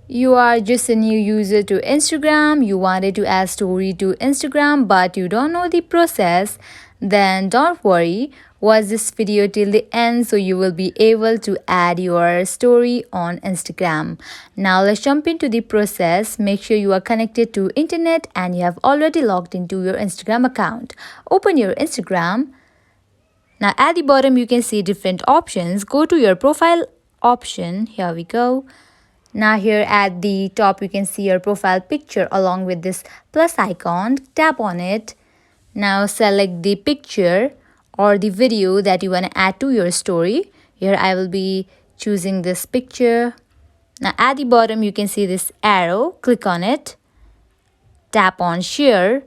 You are just a new user to Instagram, you wanted to add story to Instagram but you don't know the process, then don't worry. Watch this video till the end so you will be able to add your story on Instagram. Now let's jump into the process. Make sure you are connected to internet and you have already logged into your Instagram account. Open your Instagram. Now at the bottom you can see different options. Go to your profile option. Here we go. Now here at the top you can see your profile picture along with this plus icon. Tap on it. Now select the picture or the video that you want to add to your story. Here I will be choosing this picture. Now at the bottom you can see this arrow. Click on it. Tap on share.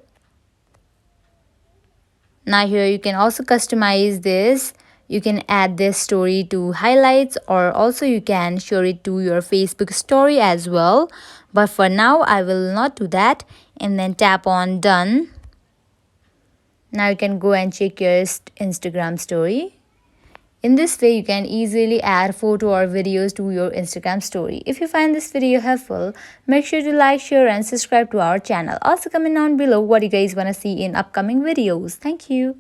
Now here you can also customize this. You can add this story to highlights or also you can share it to your Facebook story as well. But for now I will not do that, and then tap on done. Now you can go and check your Instagram story. In this way you can easily add photo or videos to your Instagram story. If you find this video helpful, make sure to like, share and subscribe to our channel. Also comment down below what you guys want to see in upcoming videos. Thank you.